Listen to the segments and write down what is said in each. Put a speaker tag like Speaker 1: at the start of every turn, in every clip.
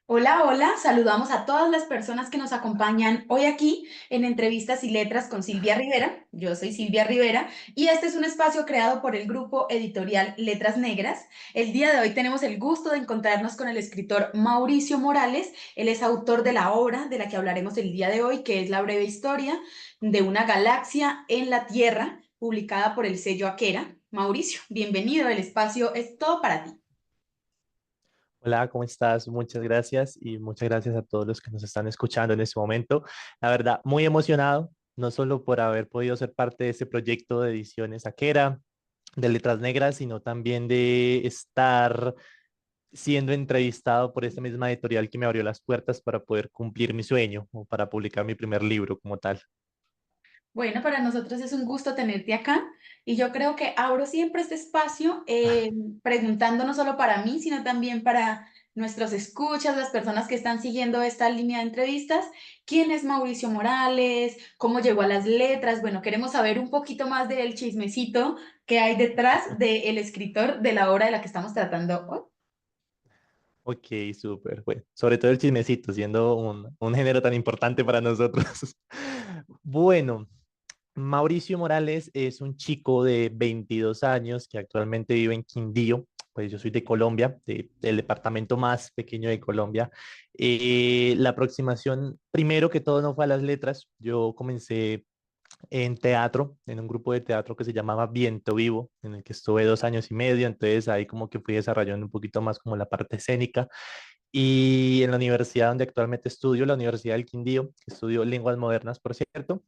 Speaker 1: Hola, hola, saludamos a todas las personas que nos acompañan hoy aquí en Entrevistas y Letras con Silvia Rivera. Yo soy Silvia Rivera y este es un espacio creado por el grupo editorial Letras Negras. El día de hoy tenemos el gusto de encontrarnos con el escritor Mauricio Morales. Él es autor de la obra de la que hablaremos el día de hoy, que es La breve historia de una galaxia en la Tierra, publicada por el sello Aquera. Mauricio, bienvenido, el espacio es todo para ti.
Speaker 2: Hola, ¿cómo estás? Muchas gracias y muchas gracias a todos los que nos están escuchando en este momento. La verdad, muy emocionado, no solo por haber podido ser parte de este proyecto de ediciones Aquera, de Letras Negras, sino también de estar siendo entrevistado por esta misma editorial que me abrió las puertas para poder cumplir mi sueño o para publicar mi primer libro como tal.
Speaker 1: Bueno, para nosotros es un gusto tenerte acá y yo creo que abro siempre este espacio preguntando no solo para mí, sino también para nuestros escuchas, las personas que están siguiendo esta línea de entrevistas. ¿Quién es Mauricio Morales? ¿Cómo llegó a las letras? Bueno, queremos saber un poquito más del chismecito que hay detrás del escritor de la obra de la que estamos tratando hoy.
Speaker 2: Ok, súper. Bueno, sobre todo el chismecito, siendo un género tan importante para nosotros. Bueno, Mauricio Morales es un chico de 22 años que actualmente vive en Quindío. Pues yo soy de Colombia, del departamento más pequeño de Colombia. La aproximación, primero que todo, no fue a las letras. Yo comencé en teatro, en un grupo de teatro que se llamaba Viento Vivo, en el que estuve 2 años y medio. Entonces ahí como que fui desarrollando un poquito más como la parte escénica. Y en la universidad donde actualmente estudio, la Universidad del Quindío, estudio lenguas modernas, por cierto.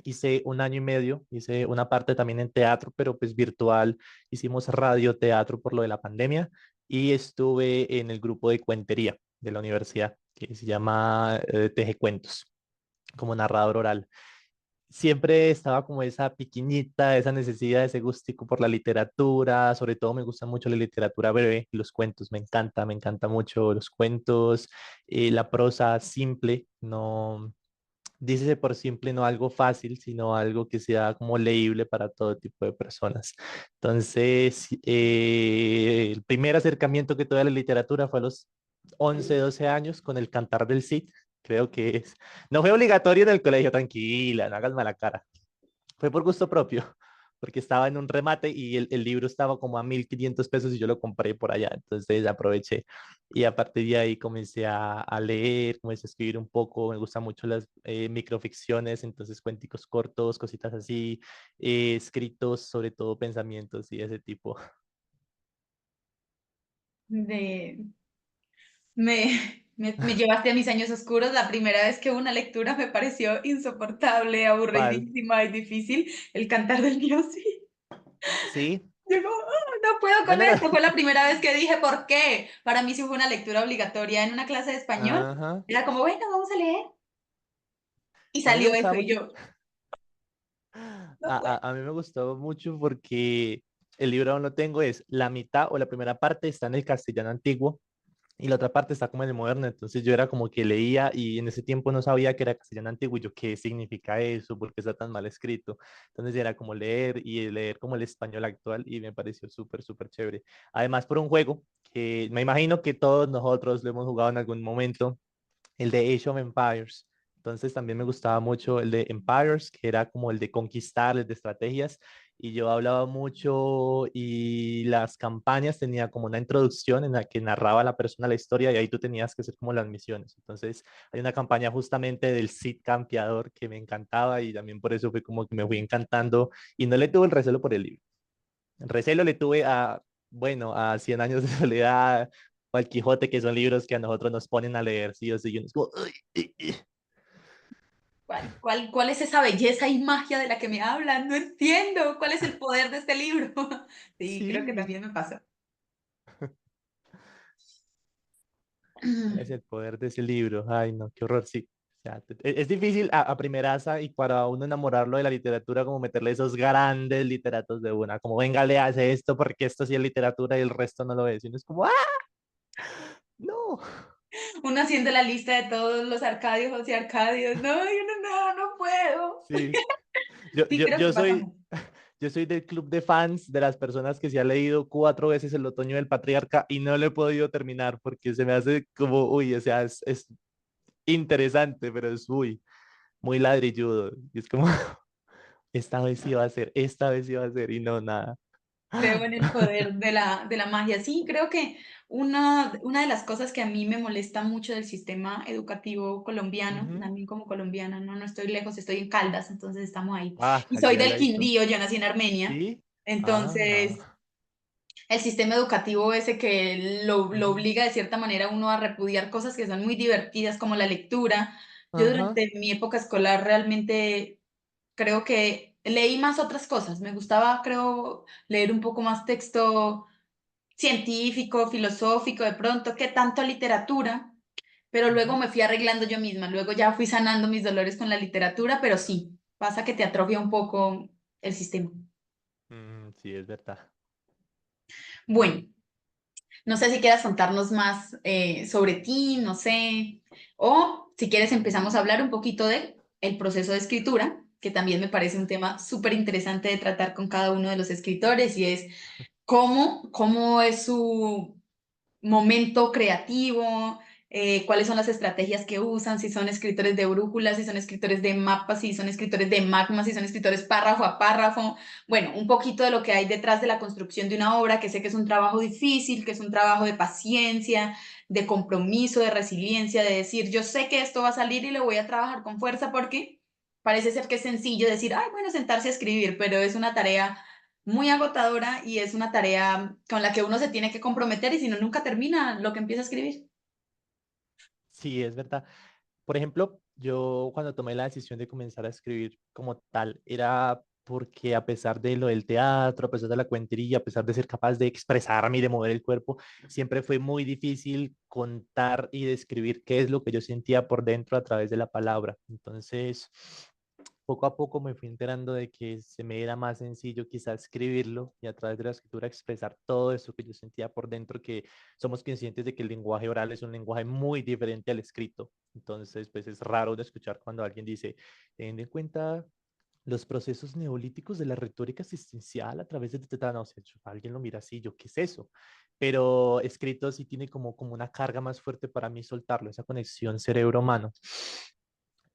Speaker 2: Hice 1 año y medio, hice una parte también en teatro, pero pues virtual. Hicimos radioteatro por lo de la pandemia y estuve en el grupo de cuentería de la universidad, que se llama Teje Cuentos, como narrador oral. Siempre estaba como esa piquiñita, esa necesidad, ese gustico por la literatura. Sobre todo me gusta mucho la literatura breve y los cuentos. Me encanta mucho los cuentos, la prosa simple. No, dícese por simple, no algo fácil, sino algo que sea como leíble para todo tipo de personas. Entonces, el primer acercamiento que tuve a la literatura fue a los 11 12 años con El Cantar del Cid. Creo que es. No fue obligatorio en el colegio, tranquila, no hagas mala cara. Fue por gusto propio, porque estaba en un remate y el libro estaba como a 1.500 pesos y yo lo compré por allá, entonces aproveché. Y a partir de ahí comencé a leer, comencé a escribir un poco. Me gustan mucho las microficciones, entonces cuenticos cortos, cositas así, escritos, sobre todo pensamientos y ese tipo.
Speaker 1: De, me llevaste a mis años oscuros. La primera vez que hubo una lectura me pareció insoportable,
Speaker 2: ¿Cuál?
Speaker 1: aburridísima y difícil. El cantar del dios, sí.
Speaker 2: Sí.
Speaker 1: Yo como, no puedo con
Speaker 2: Bueno,
Speaker 1: esto. Fue la primera vez que dije, ¿por qué? Para mí sí fue una lectura obligatoria en una clase de español.
Speaker 2: ajá.
Speaker 1: Era como, bueno, vamos a leer. Y
Speaker 2: A mí me
Speaker 1: salió
Speaker 2: gustaba
Speaker 1: eso y
Speaker 2: mucho.
Speaker 1: yo,
Speaker 2: A,
Speaker 1: no puedo.
Speaker 2: a mí me gustó mucho porque el libro aún lo tengo, es la mitad o la primera parte está en el castellano antiguo y la otra parte está como en el moderno. Entonces yo era como que leía y en ese tiempo no sabía que era castellano antiguo y yo qué significa eso, por qué está tan mal escrito. Entonces era como leer y leer como el español actual y me pareció súper, súper chévere. Además por un juego que me imagino que todos nosotros lo hemos jugado en algún momento, el de Age of Empires. Entonces también me gustaba mucho el de Empires, que era como el de conquistar, el de estrategias. Y yo hablaba mucho y las campañas tenía como una introducción en la que narraba la persona la historia y ahí tú tenías que hacer como las misiones. Entonces hay una campaña justamente del Cid Campeador que me encantaba y también por eso fue como que me fui encantando y no le tuve el recelo por el libro. El recelo le tuve a, bueno, a Cien años de soledad o al Quijote, que son libros que a nosotros nos ponen a leer, sí o sí. Y uno es como, "Uy,
Speaker 1: ¿Cuál es esa belleza y magia de la que me hablan? No entiendo. ¿Cuál es el poder de este libro? Sí, creo que
Speaker 2: sí,
Speaker 1: también me pasó.
Speaker 2: ¿cuál es el poder de ese libro? Ay, no, qué horror, sí. O sea, es difícil a primeraza y para uno enamorarlo de la literatura, como meterle esos grandes literatos de una, como venga, le hace esto porque esto sí es literatura y el resto no lo es. Y uno es como, ¡ah! No.
Speaker 1: Uno haciendo la lista de todos los Arcadios y Arcadios. No, yo no, no, no puedo.
Speaker 2: Sí, yo,
Speaker 1: Sí,
Speaker 2: yo,
Speaker 1: creo que
Speaker 2: yo
Speaker 1: pasa
Speaker 2: soy,
Speaker 1: mucho.
Speaker 2: yo soy del club de fans de las personas que se ha leído 4 veces El otoño del patriarca y no lo he podido terminar porque se me hace como, uy, o sea, es interesante, pero es muy ladrilludo. Y es como, esta vez sí va a ser, esta vez sí va a ser y no, nada.
Speaker 1: Creo en el poder de la magia. Sí, creo que una de las cosas que a mí me molesta mucho del sistema educativo colombiano,
Speaker 2: Ujú.
Speaker 1: también como colombiana, no estoy lejos, estoy en Caldas, entonces estamos ahí.
Speaker 2: Ah,
Speaker 1: Y soy
Speaker 2: allí al
Speaker 1: del
Speaker 2: ladito.
Speaker 1: Quindío, yo nací en Armenia,
Speaker 2: ¿Sí?
Speaker 1: entonces
Speaker 2: Ah.
Speaker 1: el sistema educativo ese que lo
Speaker 2: Ujú.
Speaker 1: obliga de cierta manera a uno a repudiar cosas que son muy divertidas, como la lectura. Yo
Speaker 2: Ajá.
Speaker 1: durante mi época escolar realmente creo que leí más otras cosas. Me gustaba, creo, leer un poco más texto científico, filosófico, de pronto, que tanto literatura, pero luego
Speaker 2: Ujú.
Speaker 1: me fui arreglando yo misma. Luego ya fui sanando mis dolores con la literatura, pero sí, pasa que te atrofia un poco el sistema.
Speaker 2: Sí, es verdad.
Speaker 1: Bueno, no sé si quieras contarnos más sobre ti, no sé, o si quieres empezamos a hablar un poquito de el proceso de escritura, que también me parece un tema súper interesante de tratar con cada uno de los escritores y es cómo es su momento creativo, cuáles son las estrategias que usan, si son escritores de brújulas, si son escritores de mapas, si son escritores de magmas, si son escritores párrafo a párrafo. Bueno, un poquito de lo que hay detrás de la construcción de una obra, que sé que es un trabajo difícil, que es un trabajo de paciencia, de compromiso, de resiliencia, de decir, yo sé que esto va a salir y lo voy a trabajar con fuerza porque parece ser que es sencillo decir, ay, bueno, sentarse a escribir, pero es una tarea muy agotadora y es una tarea con la que uno se tiene que comprometer y si no, nunca termina lo que empieza a escribir.
Speaker 2: Sí, es verdad. Por ejemplo, yo cuando tomé la decisión de comenzar a escribir como tal, era porque a pesar de lo del teatro, a pesar de la cuentería, a pesar de ser capaz de expresarme y de mover el cuerpo, siempre fue muy difícil contar y describir qué es lo que yo sentía por dentro a través de la palabra. Entonces, poco a poco me fui enterando de que se me era más sencillo quizás escribirlo y a través de la escritura expresar todo eso que yo sentía por dentro, que somos conscientes de que el lenguaje oral es un lenguaje muy diferente al escrito. Entonces, pues es raro de escuchar cuando alguien dice, teniendo en cuenta los procesos neolíticos de la retórica existencial a través de... No sé, alguien lo mira así, yo, ¿qué es eso? Pero escrito sí tiene como una carga más fuerte para mí soltarlo, esa conexión cerebro-humano.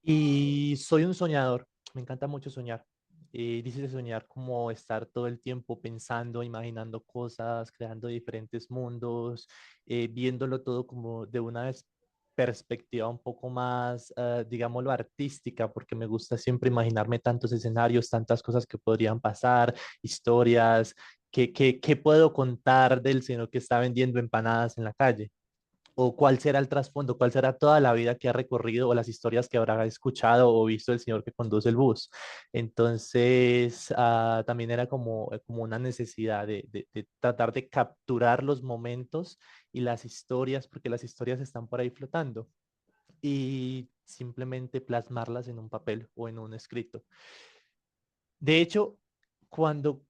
Speaker 2: Y soy un soñador, me encanta mucho soñar. Dices de soñar como estar todo el tiempo pensando, imaginando cosas, creando diferentes mundos, viéndolo todo como de una perspectiva un poco más, digámoslo, artística, porque me gusta siempre imaginarme tantos escenarios, tantas cosas que podrían pasar, historias, que puedo contar del señor que está vendiendo empanadas en la calle o cuál será el trasfondo, cuál será toda la vida que ha recorrido o las historias que habrá escuchado o visto el señor que conduce el bus. Entonces, también era como una necesidad de tratar de capturar los momentos y las historias, porque las historias están por ahí flotando, y simplemente plasmarlas en un papel o en un escrito. De hecho, cuando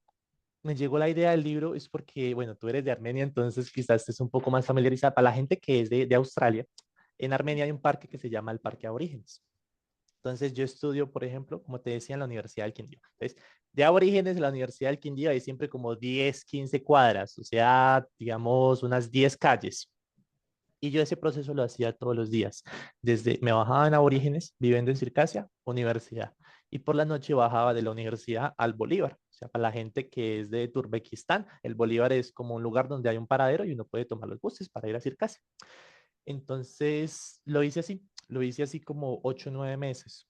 Speaker 2: me llegó la idea del libro es porque, bueno, tú eres de Armenia, entonces quizás estés un poco más familiarizada. Para la gente que es de Australia, en Armenia hay un parque que se llama el Parque Aborígenes. Entonces yo estudio, por ejemplo, como te decía, en la Universidad del Quindío. Entonces, de Aborígenes, en la Universidad del Quindío hay siempre como 10, 15 cuadras, o sea, digamos unas 10 calles. Y yo ese proceso lo hacía todos los días. Desde me bajaba en Aborígenes, viviendo en Circasia, universidad. Y por la noche bajaba de la universidad al Bolívar. O sea, para la gente que es de Turbequistán, el Bolívar es como un lugar donde hay un paradero y uno puede tomar los buses para ir a Circasia. Entonces lo hice así como 8 o 9 meses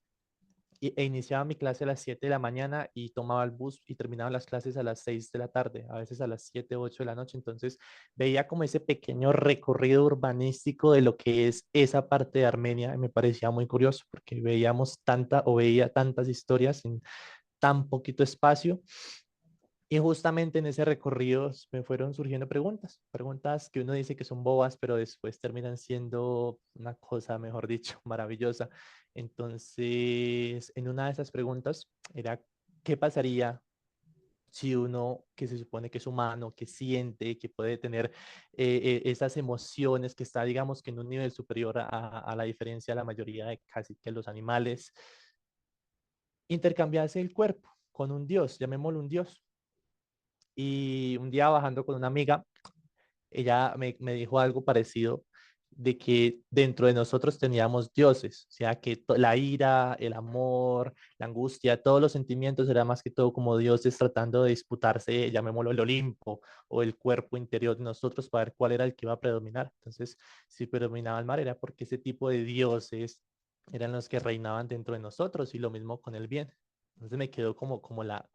Speaker 2: e iniciaba mi clase a las 7 de la mañana y tomaba el bus y terminaba las clases a las 6 de la tarde, a veces a las 7 o 8 de la noche. Entonces veía como ese pequeño recorrido urbanístico de lo que es esa parte de Armenia y me parecía muy curioso porque veíamos tanta o veía tantas historias en tan poquito espacio. Y justamente en ese recorrido me fueron surgiendo preguntas, preguntas que uno dice que son bobas, pero después terminan siendo una cosa, mejor dicho, maravillosa. Entonces, en una de esas preguntas era, ¿qué pasaría si uno que se supone que es humano, que siente, que puede tener esas emociones, que está, digamos, que en un nivel superior a la diferencia de la mayoría de casi que los animales, intercambiase el cuerpo con un dios, llamémoslo un dios? Y un día bajando con una amiga, ella me dijo algo parecido de que dentro de nosotros teníamos dioses, o sea, que la ira, el amor, la angustia, todos los sentimientos eran más que todo como dioses tratando de disputarse, llamémoslo el Olimpo o el cuerpo interior de nosotros para ver cuál era el que iba a predominar. Entonces, si predominaba el mal era porque ese tipo de dioses eran los que reinaban dentro de nosotros y lo mismo con el bien. Entonces me quedó como la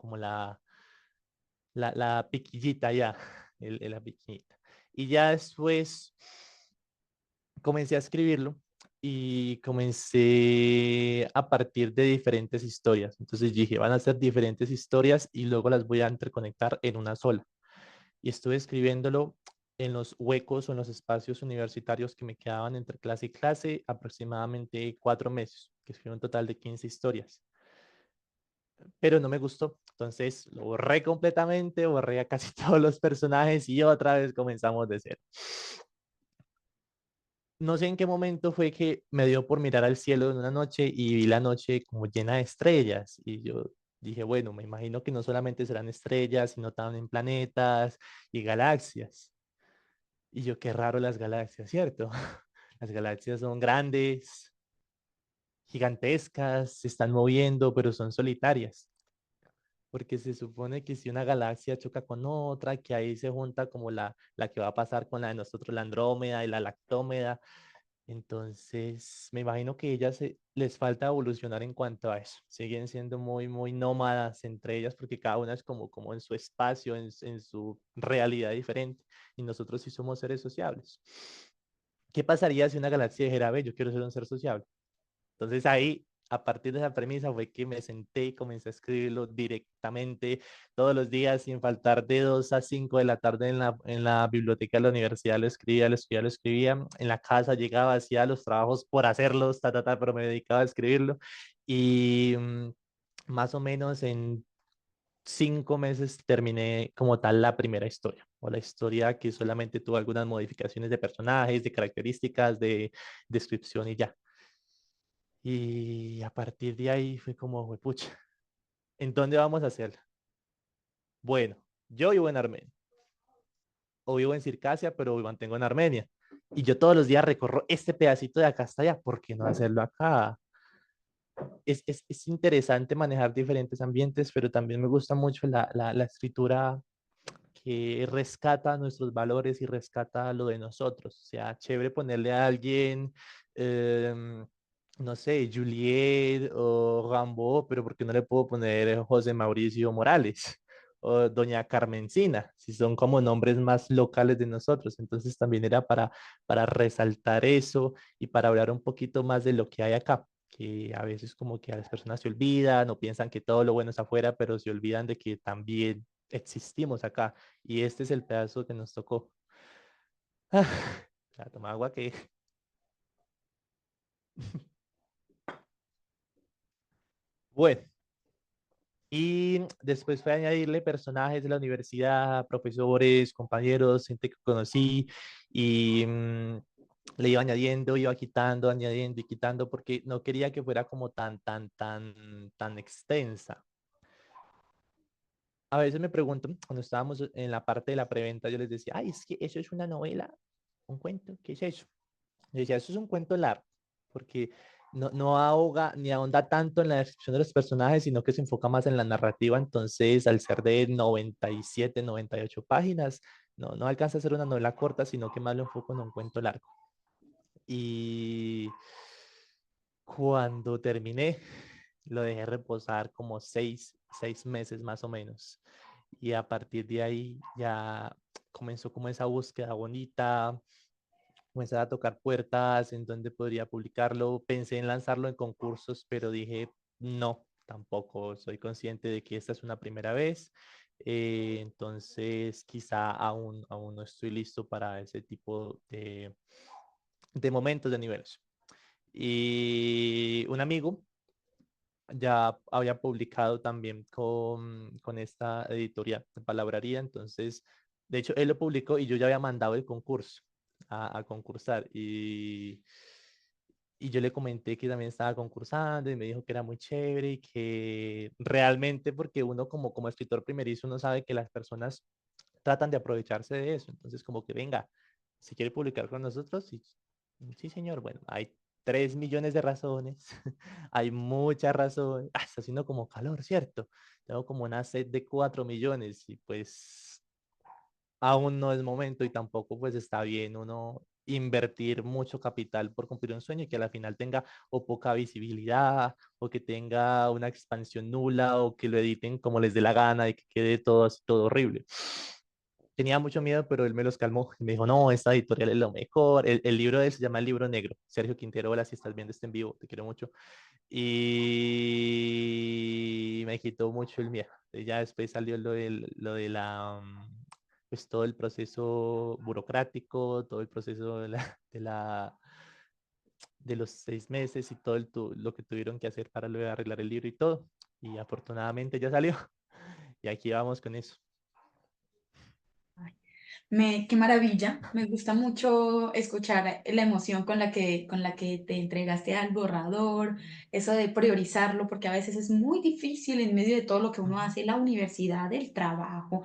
Speaker 2: piquillita ya, la piquillita. Y ya después comencé a escribirlo y comencé a partir de diferentes historias. Entonces dije, van a ser diferentes historias y luego las voy a interconectar en una sola. Y estuve escribiéndolo en los huecos o en los espacios universitarios que me quedaban entre clase y clase, aproximadamente 4 meses, que escribí un total de 15 historias. Pero no me gustó. Entonces lo borré completamente, borré a casi todos los personajes y otra vez comenzamos de cero. No sé en qué momento fue que me dio por mirar al cielo en una noche y vi la noche como llena de estrellas. Y yo dije, bueno, me imagino que no solamente serán estrellas, sino también planetas y galaxias. Y yo, qué raro las galaxias, ¿cierto? Las galaxias son grandes, gigantescas, se están moviendo, pero son solitarias. Porque se supone que si una galaxia choca con otra, que ahí se junta como la que va a pasar con la de nosotros, la Andrómeda y la Lactómeda. Entonces, me imagino que ellas les falta evolucionar en cuanto a eso. Siguen siendo muy, muy nómadas entre ellas porque cada una es como en su espacio, en su realidad diferente. Y nosotros sí somos seres sociables. ¿Qué pasaría si una galaxia dijera, ve, yo quiero ser un ser sociable? Entonces ahí, a partir de esa premisa, fue que me senté y comencé a escribirlo directamente todos los días, sin faltar de 2 a 5 de la tarde en la biblioteca de la universidad. Lo escribía, lo escribía, lo escribía. En la casa llegaba, hacía los trabajos por hacerlos, pero me dedicaba a escribirlo. Y más o menos en 5 meses terminé como tal la primera historia, o la historia que solamente tuvo algunas modificaciones de personajes, de características, de descripción y ya. Y a partir de ahí fue como, pucha, ¿en dónde vamos a hacerla? Bueno, yo vivo en Armenia, o vivo en Circasia, pero mantengo en Armenia. Y yo todos los días recorro este pedacito de acá hasta allá, ¿por qué no hacerlo acá? Es interesante manejar diferentes ambientes, pero también me gusta mucho la escritura que rescata nuestros valores y rescata lo de nosotros. O sea, chévere ponerle a alguien, em, no sé, Juliet o Rambo, pero ¿por qué no le puedo poner José Mauricio Morales o Doña Carmencina? Si son como nombres más locales de nosotros. Entonces también era para resaltar eso y para hablar un poquito más de lo que hay acá, que a veces como que a las personas se olvidan o piensan que todo lo bueno es afuera, pero se olvidan de que también existimos acá y este es el pedazo que nos tocó. Ah, ya, toma agua que... Bueno, y después fue a añadirle personajes de la universidad, profesores, compañeros, gente que conocí y le iba añadiendo, iba quitando, añadiendo y quitando porque no quería que fuera como tan extensa. A veces me preguntan, cuando estábamos en la parte de la preventa, yo les decía, ay, es que eso es una novela, un cuento, ¿qué es eso? Yo decía, eso es un cuento largo, porque no ahoga ni ahonda tanto en la descripción de los personajes, sino que se enfoca más en la narrativa. Entonces, al ser de 97, 98 páginas, no alcanza a ser una novela corta, sino que más lo enfoco en un cuento largo. Y cuando terminé, lo dejé reposar como 6 meses más o menos. Y a partir de ahí ya comenzó como esa búsqueda bonita, comencé a tocar puertas en donde podría publicarlo. Pensé en lanzarlo en concursos, pero dije, no, tampoco soy consciente de que esta es una primera vez. Entonces, quizá aún no estoy listo para ese tipo de momentos de niveles. Y un amigo ya había publicado también con esta editorial de Palabraría, entonces, de hecho, él lo publicó y yo ya había mandado el concurso a concursar y yo le comenté que también estaba concursando y me dijo que era muy chévere y que realmente, porque uno como escritor primerizo, uno sabe que las personas tratan de aprovecharse de eso. Entonces, como que venga, si quiere publicar con nosotros, sí, sí señor, bueno, hay 3 millones de razones, hay muchas razones, está haciendo como calor, ¿cierto? Tengo como una sed de 4 millones y pues aún no es momento y tampoco pues está bien uno invertir mucho capital por cumplir un sueño y que a la final tenga o poca visibilidad o que tenga una expansión nula o que lo editen como les dé la gana y que quede todo así, todo horrible. Tenía mucho miedo, pero él me los calmó y me dijo, no, esta editorial es lo mejor. El libro de él se llama El Libro Negro. Sergio Quintero, hola, si estás viendo este en vivo, te quiero mucho. Y me quitó mucho el miedo. Ya después salió lo de la, pues todo el proceso burocrático, todo el proceso de los 6 meses y todo lo que tuvieron que hacer para luego arreglar el libro y todo. Y afortunadamente ya salió. Y aquí vamos con eso.
Speaker 1: Qué maravilla, me gusta mucho escuchar la emoción con la que te entregaste al borrador, eso de priorizarlo, porque a veces es muy difícil en medio de todo lo que uno
Speaker 2: Ujú,
Speaker 1: hace, la universidad, el trabajo,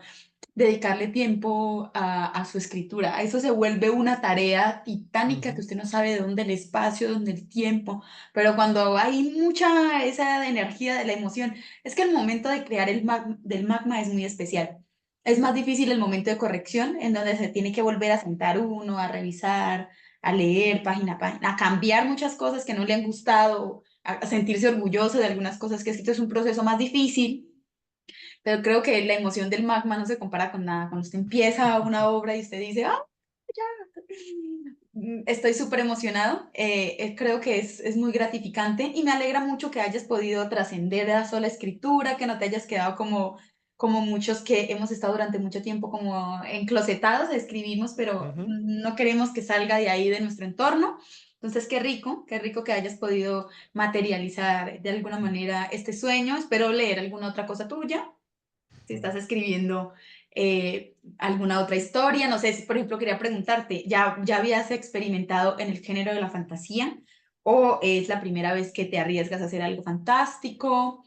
Speaker 1: dedicarle tiempo a su escritura. A eso se vuelve una tarea titánica que
Speaker 2: ujú,
Speaker 1: usted no sabe de dónde el espacio, dónde el tiempo, pero cuando hay mucha esa energía de la emoción, es que el momento de crear del magma es muy especial. Es más difícil el momento de corrección, en donde se tiene que volver a sentar uno, a revisar, a leer página a página, a cambiar muchas cosas que no le han gustado, a sentirse orgulloso de algunas cosas que ha escrito. Es un proceso más difícil, pero creo que la emoción del magma no se compara con nada. Cuando usted empieza una obra y usted dice, ah, ya, estoy súper emocionado. Creo que es muy gratificante y me alegra mucho que hayas podido trascender a sola escritura, que no te hayas quedado como muchos que hemos estado durante mucho tiempo como enclosetados, escribimos, pero
Speaker 2: ujú.
Speaker 1: no queremos que salga de ahí de nuestro entorno. Entonces, qué rico que hayas podido materializar de alguna manera este sueño. Espero leer alguna otra cosa tuya si estás escribiendo alguna otra historia. No sé, si por ejemplo quería preguntarte, ¿ya habías experimentado en el género de la fantasía o es la primera vez que te arriesgas a hacer algo fantástico?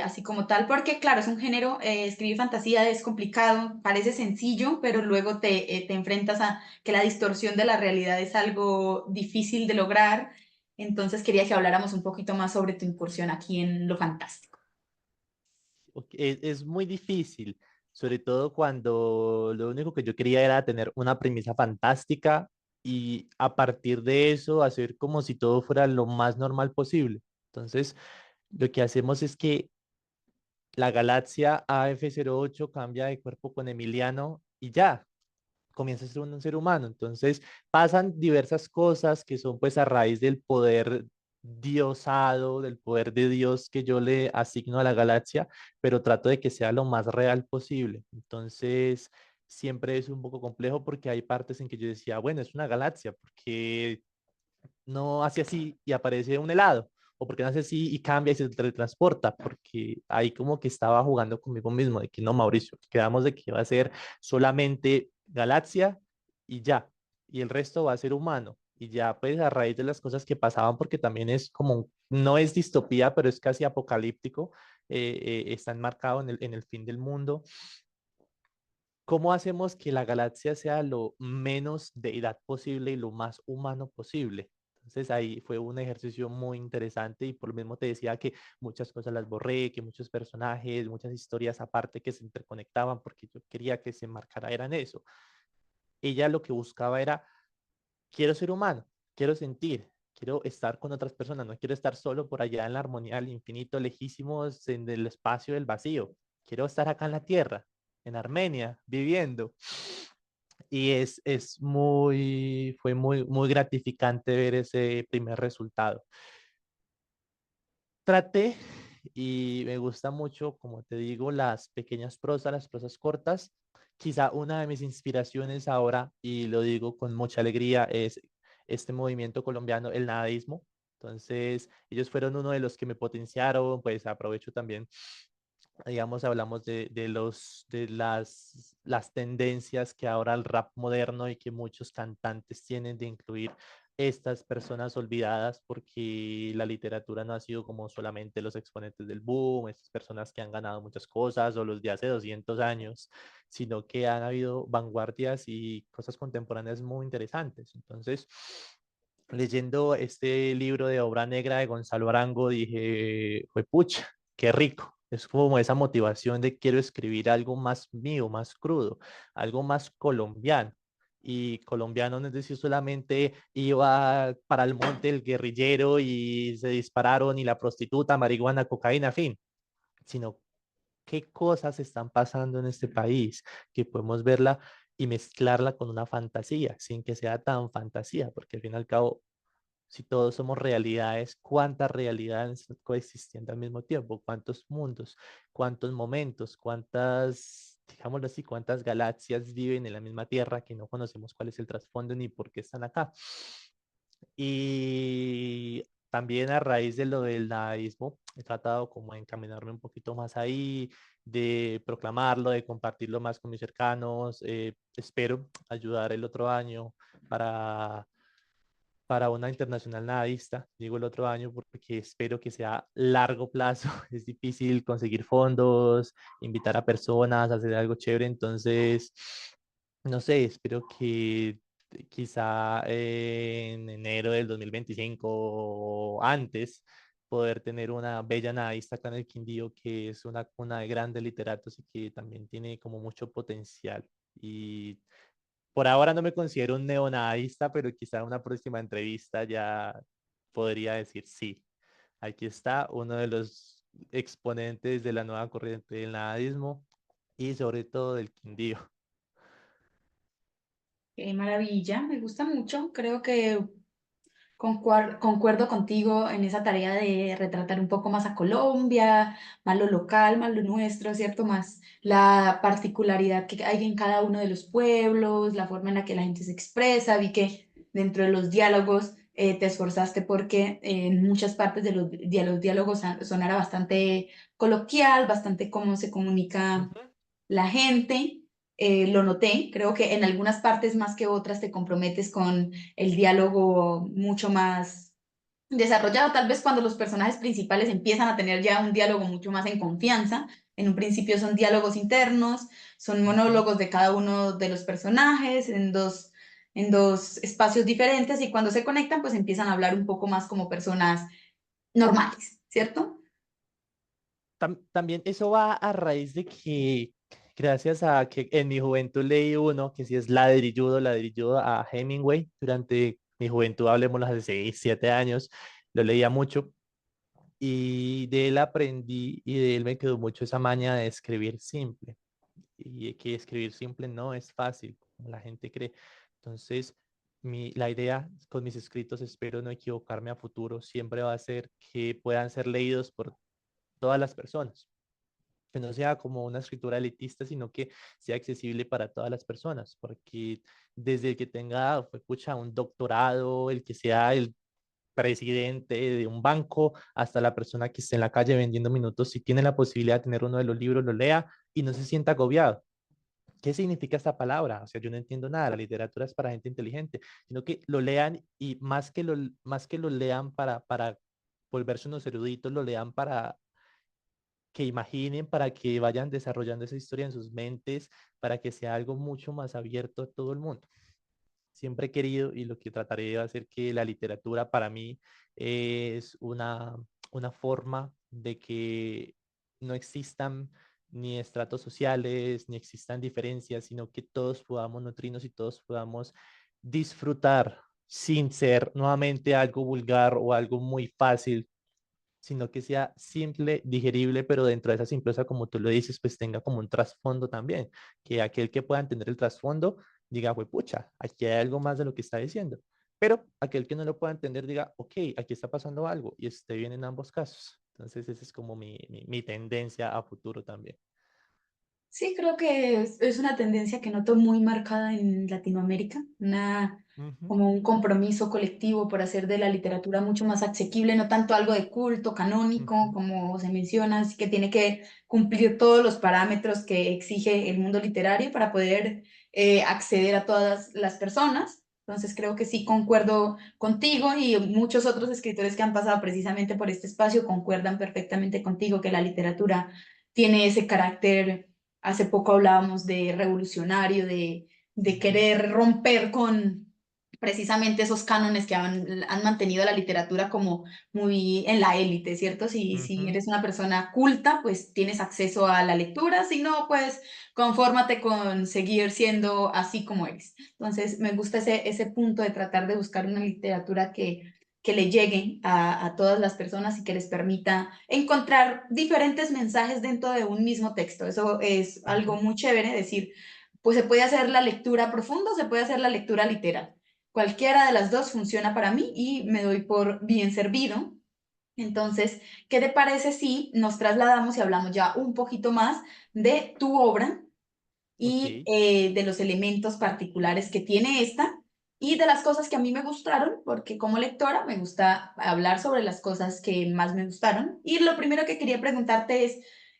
Speaker 1: Así como tal, porque claro, es un género, escribir fantasía es complicado, parece sencillo, pero luego te enfrentas a que la distorsión de la realidad es algo difícil de lograr. Entonces quería que habláramos un poquito más sobre tu incursión aquí en lo fantástico.
Speaker 2: Es muy difícil, sobre todo cuando lo único que yo quería era tener una premisa fantástica y a partir de eso hacer como si todo fuera lo más normal posible. Entonces, lo que hacemos es que la galaxia AF08 cambia de cuerpo con Emiliano y ya, comienza a ser un ser humano. Entonces pasan diversas cosas que son pues a raíz del poder diosado, del poder de Dios que yo le asigno a la galaxia, pero trato de que sea lo más real posible. Entonces siempre es un poco complejo porque hay partes en que yo decía, bueno, es una galaxia, porque no hace así y aparece un helado, o porque no hace así y cambia y se teletransporta, porque ahí como que estaba jugando conmigo mismo, de que no, Mauricio, quedamos de que va a ser solamente galaxia y ya, y el resto va a ser humano. Y ya, pues a raíz de las cosas que pasaban, porque también es como, no es distopía, pero es casi apocalíptico, está enmarcado en el fin del mundo. ¿Cómo hacemos que la galaxia sea lo menos deidad posible y lo más humano posible? Entonces ahí fue un ejercicio muy interesante y por lo mismo te decía que muchas cosas las borré, que muchos personajes, muchas historias aparte que se interconectaban porque yo quería que se marcara eran eso. Ella lo que buscaba era, quiero ser humano, quiero sentir, quiero estar con otras personas, no quiero estar solo por allá en la armonía del infinito, lejísimos en el espacio del vacío. Quiero estar acá en la Tierra, en Armenia, viviendo. Y fue muy gratificante ver ese primer resultado. Traté y me gusta mucho, como te digo, las pequeñas prosas, las prosas cortas. Quizá una de mis inspiraciones ahora, y lo digo con mucha alegría, es este movimiento colombiano, el nadaísmo. Entonces, ellos fueron uno de los que me potenciaron, pues aprovecho también, digamos, hablamos de las tendencias que ahora el rap moderno y que muchos cantantes tienen de incluir estas personas olvidadas, porque la literatura no ha sido como solamente los exponentes del boom, estas personas que han ganado muchas cosas o los de hace 200 años, sino que han habido vanguardias y cosas contemporáneas muy interesantes. Entonces, leyendo este libro de Obra Negra de Gonzalo Arango, dije, fue pucha, qué rico. Es como esa motivación de quiero escribir algo más mío, más crudo, algo más colombiano. Y colombiano no es decir solamente iba para el monte el guerrillero y se dispararon y la prostituta, marihuana, cocaína, fin, sino qué cosas están pasando en este país, que podemos verla y mezclarla con una fantasía, sin que sea tan fantasía, porque al fin y al cabo si todos somos realidades, ¿cuántas realidades coexistiendo al mismo tiempo? ¿Cuántos mundos? ¿Cuántos momentos? ¿Cuántas, digámoslo así, cuántas galaxias viven en la misma Tierra que no conocemos cuál es el trasfondo ni por qué están acá? Y también a raíz de lo del nadaísmo, he tratado como de encaminarme un poquito más ahí, de proclamarlo, de compartirlo más con mis cercanos. Espero ayudar el otro año para una internacional nadista, digo el otro año porque espero que sea largo plazo, es difícil conseguir fondos, invitar a personas, hacer algo chévere, entonces, no sé, espero que quizá en enero del 2025 o antes poder tener una bella nadista acá en el Quindío, que es una cuna de grandes literatos y que también tiene como mucho potencial. Y por ahora no me considero un neonadista, pero quizá en una próxima entrevista ya podría decir sí. Aquí está uno de los exponentes de la nueva corriente del nadismo y sobre todo del Quindío.
Speaker 1: Qué maravilla, me gusta mucho. Creo que concuerdo contigo en esa tarea de retratar un poco más a Colombia, más lo local, más lo nuestro, ¿cierto? Más la particularidad que hay en cada uno de los pueblos, la forma en la que la gente se expresa. Vi que dentro de los diálogos te esforzaste porque en muchas partes de los diálogos sonara bastante coloquial, bastante cómo se comunica
Speaker 2: Ujú.
Speaker 1: la gente. Lo noté, creo que en algunas partes más que otras te comprometes con el diálogo mucho más desarrollado, tal vez cuando los personajes principales empiezan a tener ya un diálogo mucho más en confianza. En un principio son diálogos internos, son
Speaker 2: Ujú.
Speaker 1: monólogos de cada uno de los personajes en dos espacios diferentes y cuando se conectan pues empiezan a hablar un poco más como personas normales, ¿cierto?
Speaker 2: También eso va a raíz de que, gracias a que en mi juventud leí uno que sí es ladrilludo a Hemingway. Durante mi juventud, hablemos hace 6, 7 años, lo leía mucho. Y de él aprendí y de él me quedó mucho esa maña de escribir simple. Y que escribir simple no es fácil, como la gente cree. Entonces, la idea con mis escritos, espero no equivocarme a futuro, siempre va a ser que puedan ser leídos por todas las personas. Que no sea como una escritura elitista, sino que sea accesible para todas las personas, porque desde el que tenga, pues, pucha, un doctorado, el que sea el presidente de un banco, hasta la persona que esté en la calle vendiendo minutos, si tiene la posibilidad de tener uno de los libros, lo lea y no se sienta agobiado. ¿Qué significa esta palabra? O sea, yo no entiendo nada, la literatura es para gente inteligente, sino que lo lean y más que lo lean para volverse unos eruditos, lo lean para que imaginen, para que vayan desarrollando esa historia en sus mentes, para que sea algo mucho más abierto a todo el mundo. Siempre he querido y lo que trataré de hacer que la literatura para mí es una forma de que no existan ni estratos sociales, ni existan diferencias, sino que todos podamos nutrirnos y todos podamos disfrutar sin ser nuevamente algo vulgar o algo muy fácil, sino que sea simple, digerible, pero dentro de esa simpleza, como tú lo dices, pues tenga como un trasfondo también, que aquel que pueda entender el trasfondo diga, pues pucha, aquí hay algo más de lo que está diciendo, pero aquel que no lo pueda entender diga, ok, aquí está pasando algo y esté bien en ambos casos. Entonces, esa es como mi tendencia a futuro también.
Speaker 1: Sí, creo que es una tendencia que noto muy marcada en Latinoamérica,
Speaker 2: Ujú,
Speaker 1: como un compromiso colectivo por hacer de la literatura mucho más asequible, no tanto algo de culto, canónico,
Speaker 2: ujú.
Speaker 1: como se menciona, así que tiene que cumplir todos los parámetros que exige el mundo literario para poder acceder a todas las personas. Entonces creo que sí concuerdo contigo y muchos otros escritores que han pasado precisamente por este espacio concuerdan perfectamente contigo que la literatura tiene ese carácter. Hace poco hablábamos de revolucionario, de
Speaker 2: Ujú,
Speaker 1: querer romper con precisamente esos cánones que han mantenido a la literatura como muy en la élite, ¿cierto? Si
Speaker 2: ujú.
Speaker 1: eres una persona culta, pues tienes acceso a la lectura, si no, pues confórmate con seguir siendo así como eres. Entonces, me gusta ese punto de tratar de buscar una literatura que le llegue a todas las personas y que les permita encontrar diferentes mensajes dentro de un mismo texto. Eso es algo
Speaker 2: Ujú.
Speaker 1: muy chévere, decir, pues se puede hacer la lectura profunda o se puede hacer la lectura literal. Cualquiera de las dos funciona para mí y me doy por bien servido. Entonces, ¿qué te parece si nos trasladamos y hablamos ya un poquito más de tu obra y
Speaker 2: Ok.
Speaker 1: de los elementos particulares que tiene esta y de las cosas que a mí me gustaron, porque como lectora me gusta hablar sobre las cosas que más me gustaron? Y lo primero que quería preguntarte es,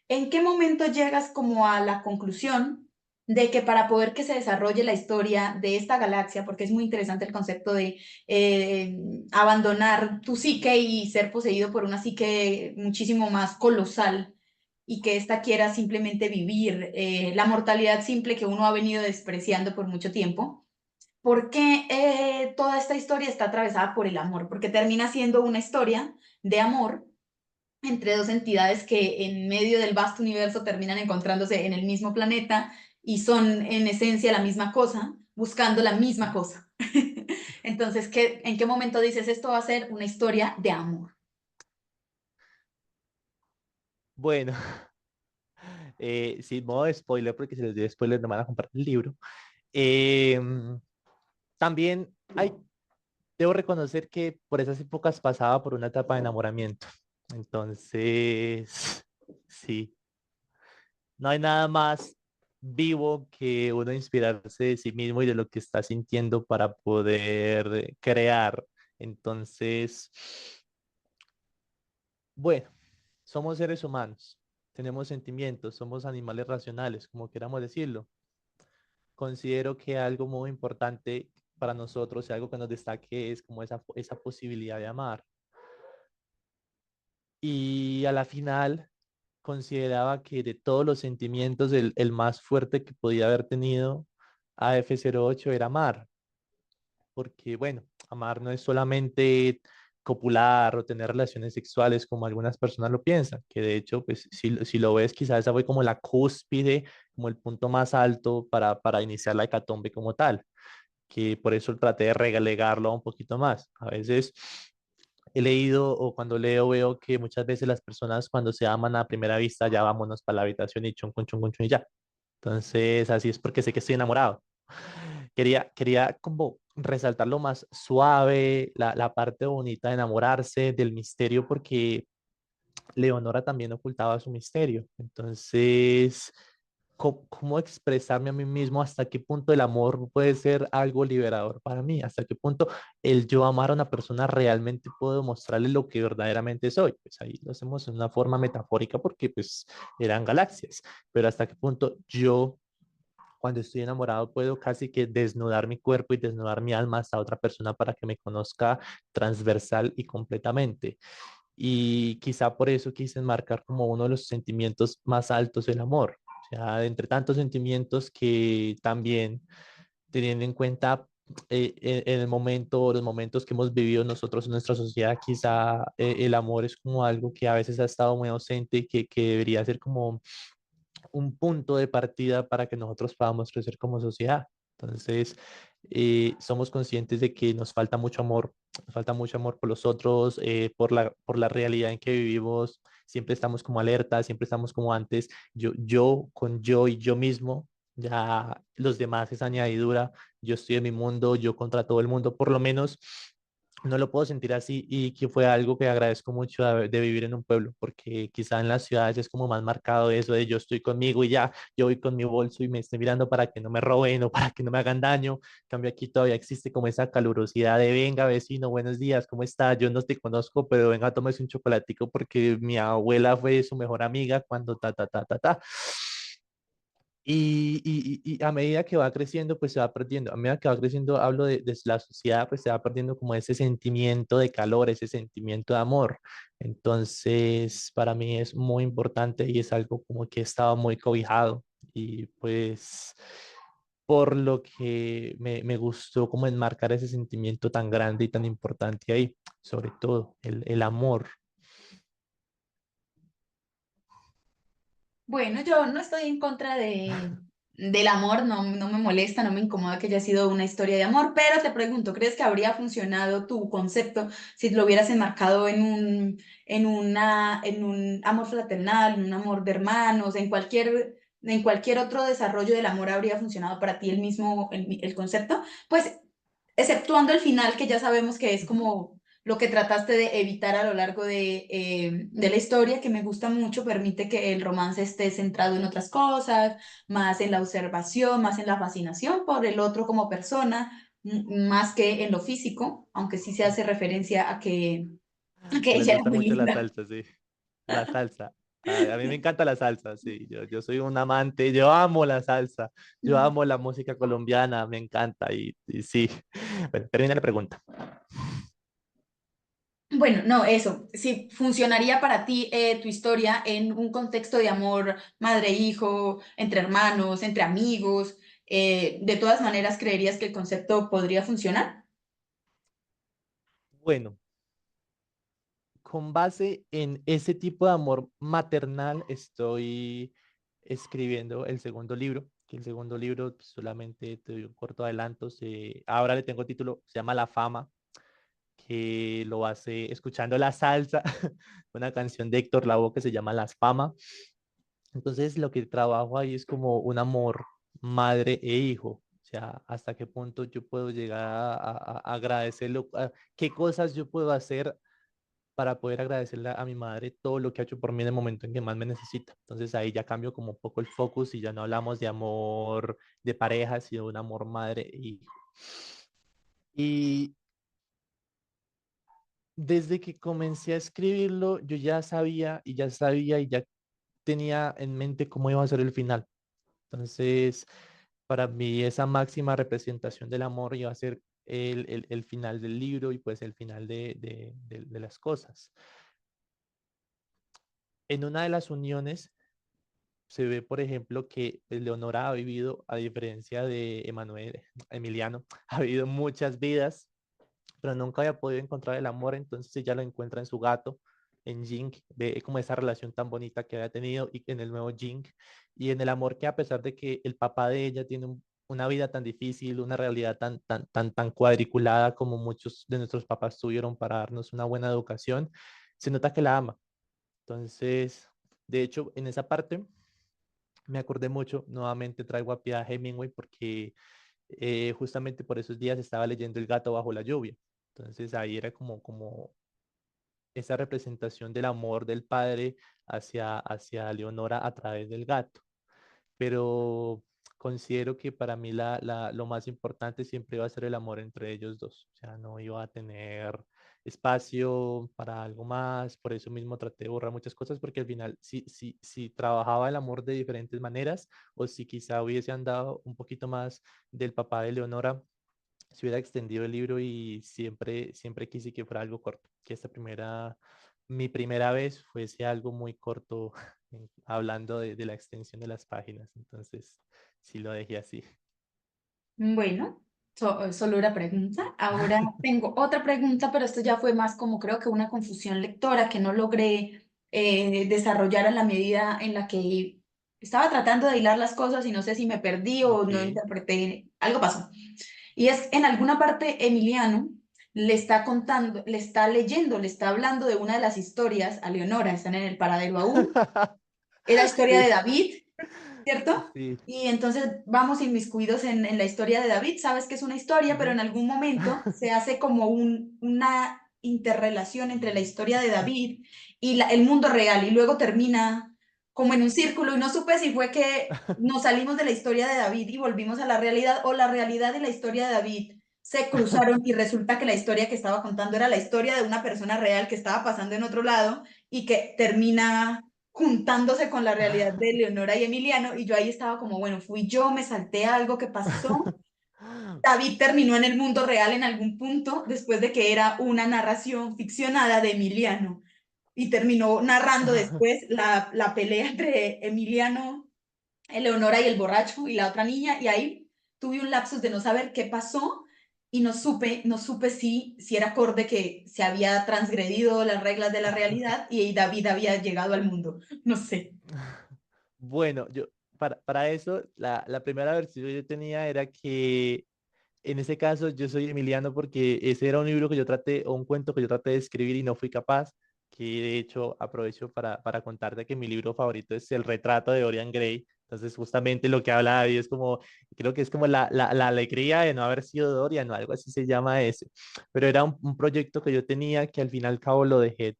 Speaker 1: ¿en qué momento llegas como a la conclusión de que para poder que se desarrolle la historia de esta galaxia, porque es muy interesante el concepto de abandonar tu psique y ser poseído por una psique muchísimo más colosal y que ésta quiera simplemente vivir la mortalidad simple que uno ha venido despreciando por mucho tiempo? ¿Por qué toda esta historia está atravesada por el amor? Porque termina siendo una historia de amor entre dos entidades que en medio del vasto universo terminan encontrándose en el mismo planeta y son en esencia la misma cosa, buscando la misma cosa. Entonces, ¿en qué momento dices esto va a ser una historia de amor?
Speaker 2: Bueno, sin modo de spoiler, porque si les doy spoiler no van a comprar el libro. Em, También debo reconocer que por esas épocas pasaba por una etapa de enamoramiento. Entonces, sí, no hay nada más vivo que uno inspirarse de sí mismo y de lo que está sintiendo para poder crear. Entonces, bueno, somos seres humanos, tenemos sentimientos, somos animales racionales, como queramos decirlo. Considero que algo muy importante para nosotros y algo que nos destaque es como esa posibilidad de amar. Y a la final consideraba que de todos los sentimientos, el más fuerte que podía haber tenido a F08 era amar, porque bueno, amar no es solamente copular o tener relaciones sexuales como algunas personas lo piensan, que de hecho, pues si lo ves, quizás esa fue como la cúspide, como el punto más alto para iniciar la hecatombe como tal, que por eso traté de relegarlo un poquito más. A veces he leído o cuando leo veo que muchas veces las personas cuando se aman a primera vista ya vámonos para la habitación y chun chun y ya. Entonces así es porque sé que estoy enamorado. Quería como resaltar lo más suave, la parte bonita de enamorarse, del misterio, porque Leonora también ocultaba su misterio. Entonces, ¿cómo expresarme a mí mismo? ¿Hasta qué punto el amor puede ser algo liberador para mí? ¿Hasta qué punto el yo amar a una persona realmente puedo mostrarle lo que verdaderamente soy? Pues ahí lo hacemos en una forma metafórica porque pues eran galaxias, pero ¿hasta qué punto yo cuando estoy enamorado puedo casi que desnudar mi cuerpo y desnudar mi alma hasta otra persona para que me conozca transversal y completamente? Y quizá por eso quise enmarcar como uno de los sentimientos más altos el amor. O sea, entre tantos sentimientos que también teniendo en cuenta en el momento, los momentos que hemos vivido nosotros en nuestra sociedad, quizá el amor es como algo que a veces ha estado muy ausente y que debería ser como un punto de partida para que nosotros podamos crecer como sociedad. Entonces, somos conscientes de que nos falta mucho amor por los otros, por la realidad en que vivimos. Siempre estamos como alerta, siempre estamos como antes, yo con yo y yo mismo, ya los demás es añadidura, yo estoy en mi mundo, yo contra todo el mundo, por lo menos no lo puedo sentir así y que fue algo que agradezco mucho de vivir en un pueblo, porque quizá en las ciudades es como más marcado eso de yo estoy conmigo y ya, yo voy con mi bolso y me estoy mirando para que no me roben o para que no me hagan daño. En cambio aquí todavía existe como esa calurosidad de venga vecino, buenos días, ¿cómo está? Yo no te conozco, pero venga, tómese un chocolatico porque mi abuela fue su mejor amiga cuando ta, ta, ta, ta, ta. Y a medida que va creciendo, pues se va perdiendo. A medida que va creciendo, hablo de la sociedad, pues se va perdiendo como ese sentimiento de calor, ese sentimiento de amor. Entonces, para mí es muy importante y es algo como que he estado muy cobijado. Y pues, por lo que me gustó como enmarcar ese sentimiento tan grande y tan importante ahí, sobre todo el amor.
Speaker 1: Bueno, yo no estoy en contra del amor, no, no me molesta, no me incomoda que haya sido una historia de amor, pero te pregunto, ¿crees que habría funcionado tu concepto si lo hubieras enmarcado en un amor fraternal, en un amor de hermanos, en cualquier otro desarrollo del amor habría funcionado para ti el mismo, el concepto? Pues exceptuando el final, que ya sabemos que es como lo que trataste de evitar a lo largo de la historia, que me gusta mucho, permite que el romance esté centrado en otras cosas, más en la observación, más en la fascinación por el otro como persona, más que en lo físico, aunque sí se hace referencia a que
Speaker 2: Les
Speaker 1: ella era
Speaker 2: gusta
Speaker 1: muy
Speaker 2: mucho la
Speaker 1: linda.
Speaker 2: salsa, sí. La salsa. A mí me encanta la salsa, sí. Yo soy un amante, yo amo la salsa, yo amo la música colombiana, me encanta y sí. Bueno, termina la pregunta.
Speaker 1: Bueno, no, eso, si funcionaría para ti tu historia en un contexto de amor madre-hijo, entre hermanos, entre amigos, de todas maneras, ¿creerías que el concepto podría funcionar?
Speaker 2: Bueno, con base en ese tipo de amor maternal, estoy escribiendo el segundo libro, que el segundo libro solamente te doy un corto adelanto, ahora le tengo título, se llama La Fama, que lo hace escuchando la salsa, una canción de Héctor Lavoe que se llama Las Fama. Entonces, lo que trabajo ahí es como un amor madre e hijo. O sea, hasta qué punto yo puedo llegar a agradecerlo, qué cosas yo puedo hacer para poder agradecerle a mi madre todo lo que ha hecho por mí en el momento en que más me necesita. Entonces ahí ya cambio como un poco el focus y ya no hablamos de amor de pareja, sino de un amor madre e hijo. Y desde que comencé a escribirlo, yo ya sabía y ya tenía en mente cómo iba a ser el final. Entonces, para mí esa máxima representación del amor iba a ser el final del libro y pues el final de las cosas. En una de las uniones se ve, por ejemplo, que pues, Leonora ha vivido, a diferencia de Emiliano, ha vivido muchas vidas, pero nunca había podido encontrar el amor, entonces ella lo encuentra en su gato, en Jink, ve como esa relación tan bonita que había tenido y en el nuevo Jink, y en el amor que a pesar de que el papá de ella tiene una vida tan difícil, una realidad tan cuadriculada como muchos de nuestros papás tuvieron para darnos una buena educación, se nota que la ama. Entonces, de hecho, en esa parte me acordé mucho, nuevamente traigo a Pia Hemingway porque justamente por esos días estaba leyendo El gato bajo la lluvia. Entonces ahí era como esa representación del amor del padre hacia Leonora a través del gato. Pero considero que para mí lo más importante siempre iba a ser el amor entre ellos dos. O sea, no iba a tener espacio para algo más. Por eso mismo traté de borrar muchas cosas porque al final si trabajaba el amor de diferentes maneras o si quizá hubiese andado un poquito más del papá de Leonora, se hubiera extendido el libro y siempre quise que fuera algo corto, que mi primera vez fuese algo muy corto, hablando de la extensión de las páginas, entonces sí lo dejé así.
Speaker 1: Bueno, solo una pregunta. Ahora tengo otra pregunta, pero esto ya fue más como creo que una confusión lectora que no logré desarrollar en la medida en la que estaba tratando de hilar las cosas y no sé si me perdí o no
Speaker 2: Ok.
Speaker 1: interpreté, algo pasó. Y es en alguna parte Emiliano le está contando, le está leyendo, le está hablando de una de las historias a Leonora, están en el paradero aún, es la historia
Speaker 2: Sí,
Speaker 1: de David, ¿cierto?
Speaker 2: sí.
Speaker 1: Y entonces vamos inmiscuidos en la historia de David. Sabes que es una historia, pero
Speaker 2: Ujú.
Speaker 1: en algún momento se hace como una interrelación entre la historia de David y el mundo real y luego termina como en un círculo y no supe si fue que nos salimos de la historia de David y volvimos a la realidad o la realidad y la historia de David se cruzaron y resulta que la historia que estaba contando era la historia de una persona real que estaba pasando en otro lado y que termina juntándose con la realidad de Leonora y Emiliano, y yo ahí estaba como, bueno, fui yo, me salté algo que pasó. David terminó en el mundo real en algún punto, después de que era una narración ficcionada de Emiliano, y terminó narrando después la pelea entre Emiliano, Eleonora y el borracho y la otra niña, y ahí tuve un lapsus de no saber qué pasó y no supe si era acorde que se había transgredido las reglas de la realidad y David había llegado al mundo. No sé.
Speaker 2: Bueno, para eso, la primera versión que yo tenía era que en ese caso yo soy Emiliano porque ese era un libro que yo traté, o un cuento que yo traté de escribir y no fui capaz, que de hecho aprovecho para contarte que mi libro favorito es El retrato de Dorian Gray. Entonces justamente lo que habla David es como, creo que es como la alegría de no haber sido Dorian o algo así se llama ese. Pero era un proyecto que yo tenía que al fin y al cabo lo dejé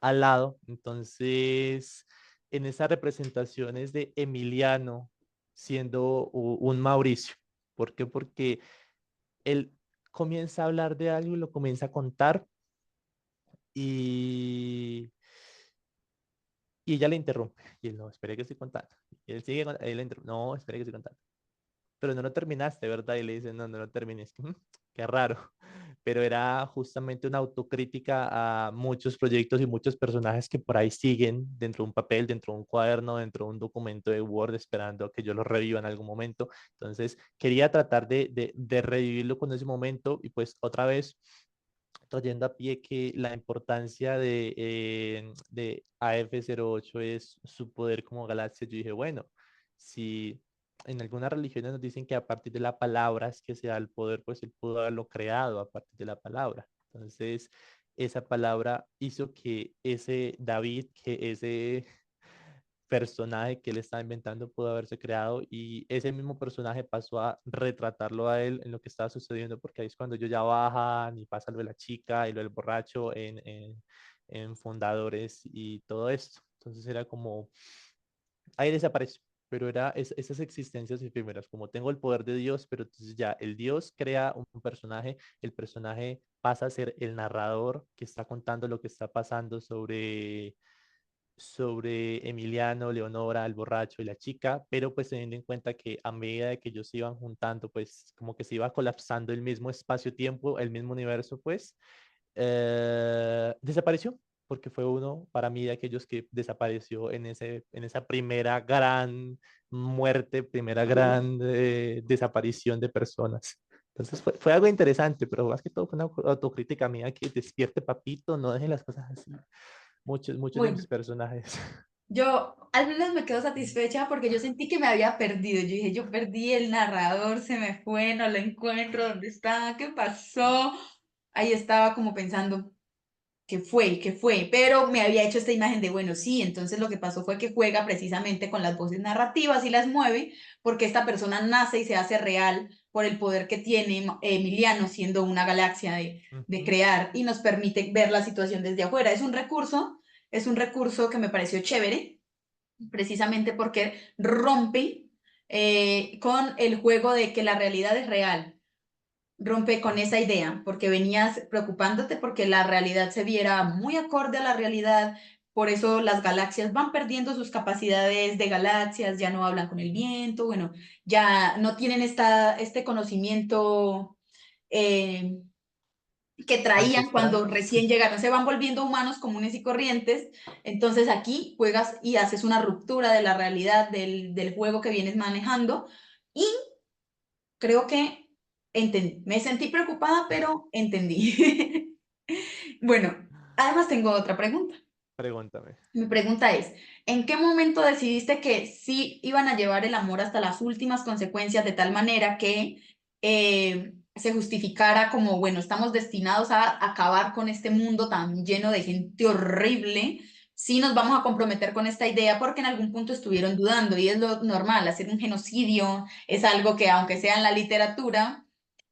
Speaker 2: al lado. Entonces, en esas representaciones de Emiliano siendo un Mauricio. ¿Por qué? Porque él comienza a hablar de algo y lo comienza a contar y, y ella le interrumpe. Y él, no, espere que estoy contando. Y él sigue, él le interrumpe, no, espere que estoy contando. Pero no lo terminaste, ¿verdad? Y le dice, no, no lo terminé. Es que, qué raro. Pero era justamente una autocrítica a muchos proyectos y muchos personajes que por ahí siguen dentro de un papel, dentro de un cuaderno, dentro de un documento de Word, esperando a que yo lo reviva en algún momento. Entonces, quería tratar de revivirlo con ese momento y pues otra vez trayendo a pie que la importancia de AF08 es su poder como galaxia, yo dije, bueno, si en algunas religiones nos dicen que a partir de la palabra es que se da el poder, pues él pudo haberlo creado a partir de la palabra. Entonces, esa palabra hizo que ese David, que ese personaje que él estaba inventando pudo haberse creado y ese mismo personaje pasó a retratarlo a él en lo que estaba sucediendo porque ahí es cuando ellos ya bajan y pasa lo de la chica y lo del borracho en Fundadores y todo esto. Entonces era como, ahí desapareció, pero era esas existencias efímeras, como tengo el poder de Dios, pero entonces ya el Dios crea un personaje, el personaje pasa a ser el narrador que está contando lo que está pasando sobre Emiliano, Leonora, el borracho y la chica, pero pues teniendo en cuenta que a medida de que ellos se iban juntando, pues como que se iba colapsando el mismo espacio-tiempo, el mismo universo, pues desapareció, porque fue uno para mí de aquellos que desapareció en esa primera gran muerte, primera gran desaparición de personas. Entonces fue algo interesante, pero más que todo fue una autocrítica mía que despierte papito, no dejen las cosas así. Muchos de mis
Speaker 1: Bueno,
Speaker 2: personajes.
Speaker 1: yo al menos me quedo satisfecha porque yo sentí que me había perdido. Yo dije, yo perdí el narrador, se me fue, no lo encuentro, ¿dónde está? ¿Qué pasó? Ahí estaba como pensando, ¿qué fue? Pero me había hecho esta imagen de, bueno, sí, entonces lo que pasó fue que juega precisamente con las voces narrativas y las mueve porque esta persona nace y se hace real por el poder que tiene Emiliano siendo una galaxia de
Speaker 2: Ujú.
Speaker 1: crear y nos permite ver la situación desde afuera. Es un recurso que me pareció chévere, precisamente porque rompe con el juego de que la realidad es real, rompe con esa idea, porque venías preocupándote porque la realidad se viera muy acorde a la realidad, por eso las galaxias van perdiendo sus capacidades de galaxias, ya no hablan con el viento, bueno, ya no tienen este conocimiento eh, que traían
Speaker 2: Ancestral.
Speaker 1: cuando recién llegaron, se van volviendo humanos comunes y corrientes, entonces aquí juegas y haces una ruptura de la realidad del juego que vienes manejando y creo que entendí. Me sentí preocupada, pero entendí. Bueno, además tengo otra pregunta.
Speaker 2: Pregúntame.
Speaker 1: Mi pregunta es, ¿en qué momento decidiste que sí iban a llevar el amor hasta las últimas consecuencias de tal manera que se justificara como, bueno, estamos destinados a acabar con este mundo tan lleno de gente horrible? Sí nos vamos a comprometer con esta idea porque en algún punto estuvieron dudando y es lo normal, hacer un genocidio es algo que aunque sea en la literatura,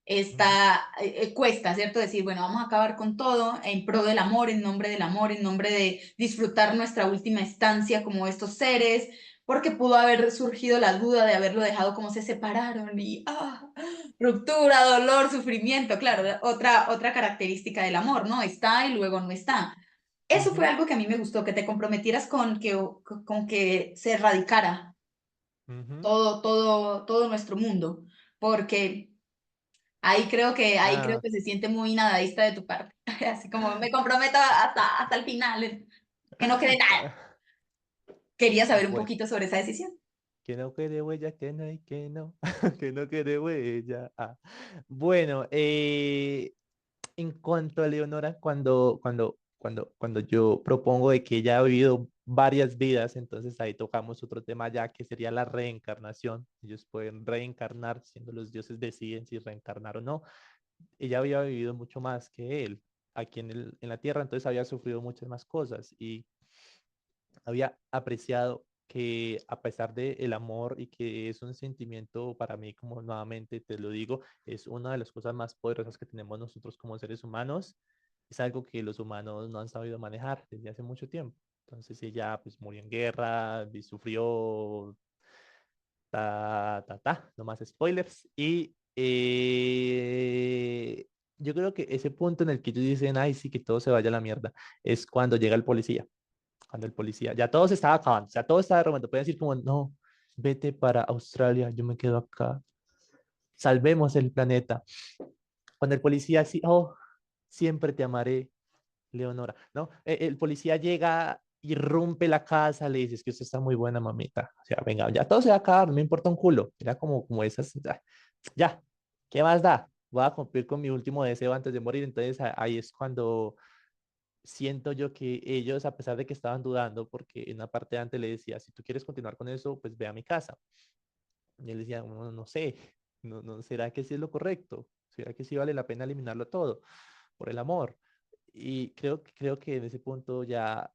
Speaker 2: Ujú.
Speaker 1: cuesta, ¿cierto? Decir, bueno, vamos a acabar con todo en pro del amor, en nombre del amor, en nombre de disfrutar nuestra última estancia como estos seres, porque pudo haber surgido la duda de haberlo dejado como se separaron y ruptura, dolor, sufrimiento, claro, otra característica del amor, ¿no? Está y luego no está. Eso fue
Speaker 2: Ujú,
Speaker 1: algo que a mí me gustó, que te comprometieras con que se erradicara
Speaker 2: ujú.
Speaker 1: todo nuestro mundo, porque ahí creo
Speaker 2: Ah,
Speaker 1: que se siente muy nadaísta de tu parte, así como me comprometo hasta el final, que no quede nada. Quería saber un
Speaker 2: bueno,
Speaker 1: poquito sobre esa decisión.
Speaker 2: que no quede huella, que no hay que no, que no quede huella. Ah. Bueno, en cuanto a Leonora, cuando yo propongo de que ella ha vivido varias vidas, entonces ahí tocamos otro tema ya que sería la reencarnación. Ellos pueden reencarnar, siendo los dioses deciden si reencarnar o no. Ella había vivido mucho más que él aquí en la tierra, entonces había sufrido muchas más cosas y había apreciado que a pesar del el amor y que es un sentimiento para mí, como nuevamente te lo digo, es una de las cosas más poderosas que tenemos nosotros como seres humanos, es algo que los humanos no han sabido manejar desde hace mucho tiempo. Entonces ella pues murió en guerra y sufrió, no más spoilers. Y yo creo que ese punto en el que ellos dicen, ay, sí, que todo se vaya a la mierda, es cuando llega el policía. Cuando el policía, ya todo se estaba acabando, o sea, todo estaba derrumbando. Pueden decir como, no, vete para Australia, yo me quedo acá, salvemos el planeta. Cuando el policía así, oh, siempre te amaré, Leonora, ¿no? El policía llega, irrumpe la casa, le dice, es que usted está muy buena, mamita. O sea, venga, ya todo se va a acabar, no me importa un culo. Era como esas, ya, ¿qué más da? Voy a cumplir con mi último deseo antes de morir. Entonces ahí es cuando siento yo que ellos, a pesar de que estaban dudando, porque en una parte de antes le decía, si tú quieres continuar con eso, pues ve a mi casa. Y él decía, no, no sé, no, ¿será que sí es lo correcto? ¿Será que sí vale la pena eliminarlo todo por el amor? Y creo que en ese punto ya,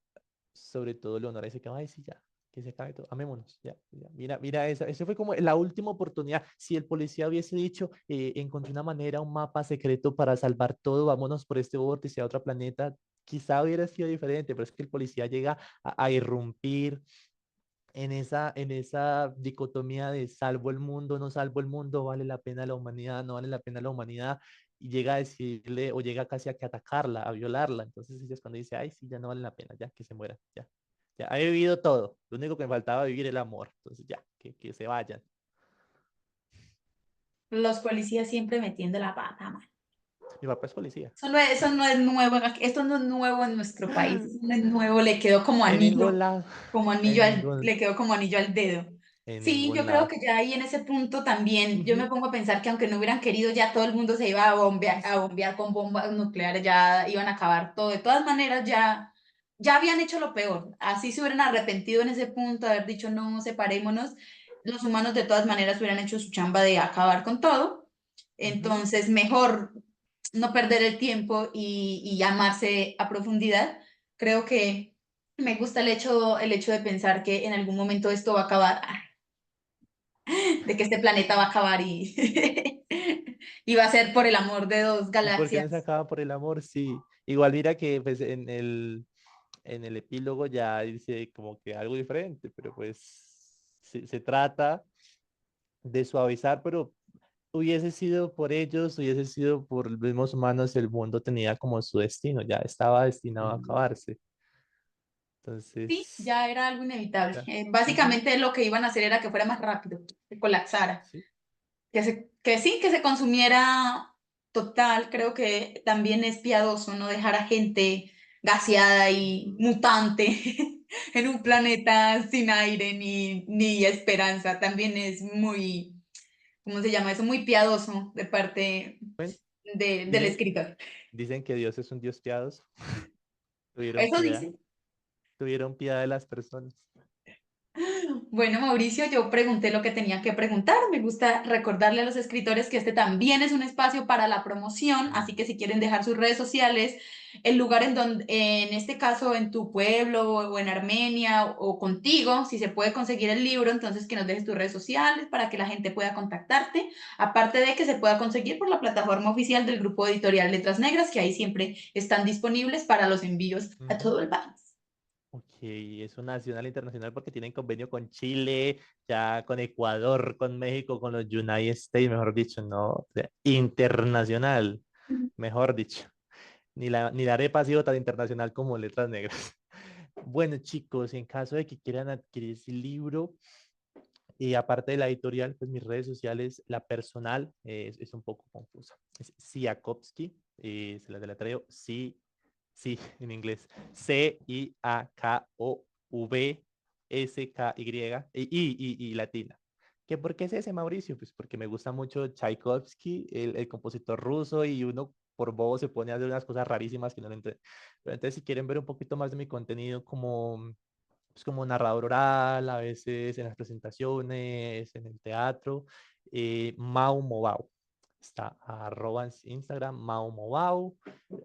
Speaker 2: sobre todo Leonora dice que, ay, sí, ya, que se acabe todo, amémonos, ya, ya. Mira, esa fue como la última oportunidad. Si el policía hubiese dicho, encontré una manera, un mapa secreto para salvar todo, vámonos por este vórtice a otro planeta, quizá hubiera sido diferente, pero es que el policía llega a irrumpir en esa dicotomía de salvo el mundo, no salvo el mundo, vale la pena la humanidad, no vale la pena la humanidad, y llega a decirle, o llega casi a que atacarla, a violarla. Entonces ella es cuando dice, ay, sí, ya no vale la pena, ya, que se muera, ya. Ya, he vivido todo. Lo único que me faltaba vivir el amor. Entonces ya, que se vayan.
Speaker 1: Los policías siempre metiendo la pata, man.
Speaker 2: Mi papá es policía.
Speaker 1: Eso no es nuevo, esto no es nuevo en nuestro país, eso no es nuevo, le quedó
Speaker 2: En ningún lado, en ningún,
Speaker 1: le quedó como anillo al dedo.
Speaker 2: en
Speaker 1: Sí, yo
Speaker 2: ningún
Speaker 1: creo
Speaker 2: lado.
Speaker 1: que ya ahí en ese punto también, yo me
Speaker 2: Ujú,
Speaker 1: pongo a pensar que aunque no hubieran querido, ya todo el mundo se iba a bombear con bombas nucleares, ya iban a acabar todo. De todas maneras, ya habían hecho lo peor. Así se hubieran arrepentido en ese punto, de haber dicho no, separémonos. Los humanos de todas maneras hubieran hecho su chamba de acabar con todo.
Speaker 2: ujú.
Speaker 1: Entonces, mejor no perder el tiempo y amarse a profundidad. Creo que me gusta el hecho de pensar que en algún momento esto va a acabar, de que este planeta va a acabar y, y va a ser por el amor de dos
Speaker 2: ¿Y por qué no se
Speaker 1: galaxias.
Speaker 2: acaba por el amor? Sí. Igual mira que pues en el epílogo ya dice como que algo diferente, pero pues se trata de suavizar, pero hubiese sido por ellos, hubiese sido por los mismos humanos, el mundo tenía como su destino, ya estaba destinado a acabarse.
Speaker 1: Sí,
Speaker 2: Entonces,
Speaker 1: ya era algo inevitable.
Speaker 2: ya. Ujú,
Speaker 1: Básicamente lo que iban a hacer era que fuera más rápido, que colapsara,
Speaker 2: sí.
Speaker 1: que sí, que se consumiera total. Creo que también es piadoso no dejar a gente gaseada y
Speaker 2: Ujú.
Speaker 1: mutante en un planeta sin aire ni esperanza. También es muy, ¿cómo se llama eso? Muy piadoso de parte
Speaker 2: Bueno,
Speaker 1: del
Speaker 2: dicen,
Speaker 1: escritor.
Speaker 2: dicen que Dios es un Dios piadoso. Tuvieron
Speaker 1: Eso
Speaker 2: piedad,
Speaker 1: dice.
Speaker 2: tuvieron piedad de las personas.
Speaker 1: Bueno, Mauricio, yo pregunté lo que tenía que preguntar. Me gusta recordarle a los escritores que este también es un espacio para la promoción, así que si quieren dejar sus redes sociales, el lugar en donde, en este caso, en tu pueblo o en Armenia o contigo, si se puede conseguir el libro, entonces que nos dejes tus redes sociales para que la gente pueda contactarte. Aparte de que se pueda conseguir por la plataforma oficial del grupo editorial Letras Negras, que ahí siempre están disponibles para los envíos a
Speaker 2: Ujú.
Speaker 1: todo el país.
Speaker 2: Ok, es un nacional internacional porque tienen convenio con Chile, ya con Ecuador, con México, con los United States, mejor dicho, no, o sea, internacional, mejor dicho. ni la arepa ha sido tan internacional como Letras Negras. Bueno, chicos, en caso de que quieran adquirir ese libro, y aparte de la editorial, pues mis redes sociales, la personal es un poco confusa. Es Siakovsky, se la deletreo, sí, sí, en inglés. Siakovsky, y latina. ¿Qué por qué es ese, Mauricio? Pues porque me gusta mucho Tchaikovsky, el compositor ruso, y uno por bobo se pone a hacer unas cosas rarísimas que no lo entiendo. Pero entonces, si quieren ver un poquito más de mi contenido como pues, como narrador oral, a veces en las presentaciones, en el teatro. Mau Movau. Está arroba en Instagram, Mau Movau.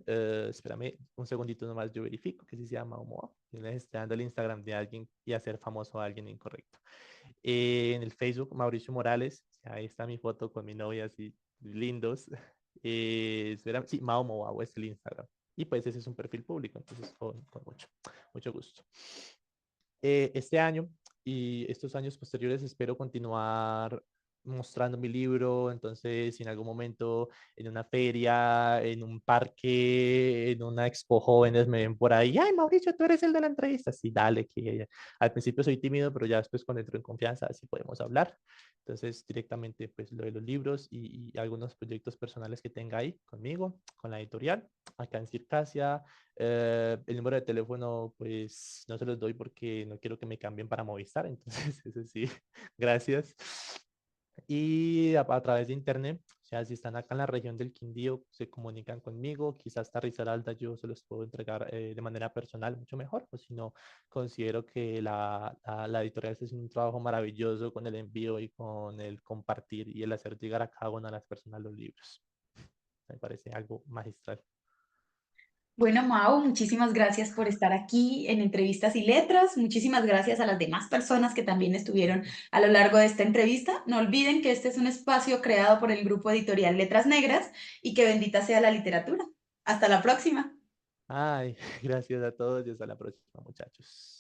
Speaker 2: Espérame un segundito nomás, yo verifico que sí se llama Mau Movau. Yo les estoy dando el Instagram de alguien y hacer famoso a alguien incorrecto. En el Facebook, Mauricio Morales. Ahí está mi foto con mi novia, así lindos. Sí, Mau Movau es el Instagram. Y pues ese es un perfil público, entonces con mucho gusto. Este año y estos años posteriores espero continuar mostrando mi libro, entonces si en algún momento en una feria, en un parque, en una expo jóvenes me ven por ahí, ay Mauricio, tú eres el de la entrevista, sí, dale, que al principio soy tímido, pero ya después cuando entro en confianza, así podemos hablar. Entonces directamente pues lo de los libros y algunos proyectos personales que tenga ahí conmigo, con la editorial, acá en Circasia. El número de teléfono, pues no se los doy porque no quiero que me cambien para Movistar, entonces eso sí, gracias. Y a través de internet, o sea, si están acá en la región del Quindío, se comunican conmigo, quizás hasta Risaralda yo se los puedo entregar de manera personal mucho mejor, o si no, considero que la editorial está haciendo un trabajo maravilloso con el envío y con el compartir y el hacer llegar a cada una de las personas los libros. Me parece algo magistral.
Speaker 1: Bueno, Mau, muchísimas gracias por estar aquí en Entrevistas y Letras. Muchísimas gracias a las demás personas que también estuvieron a lo largo de esta entrevista. No olviden que este es un espacio creado por el grupo editorial Letras Negras y que bendita sea la literatura. Hasta la próxima.
Speaker 2: Ay, gracias a todos y hasta la próxima, muchachos.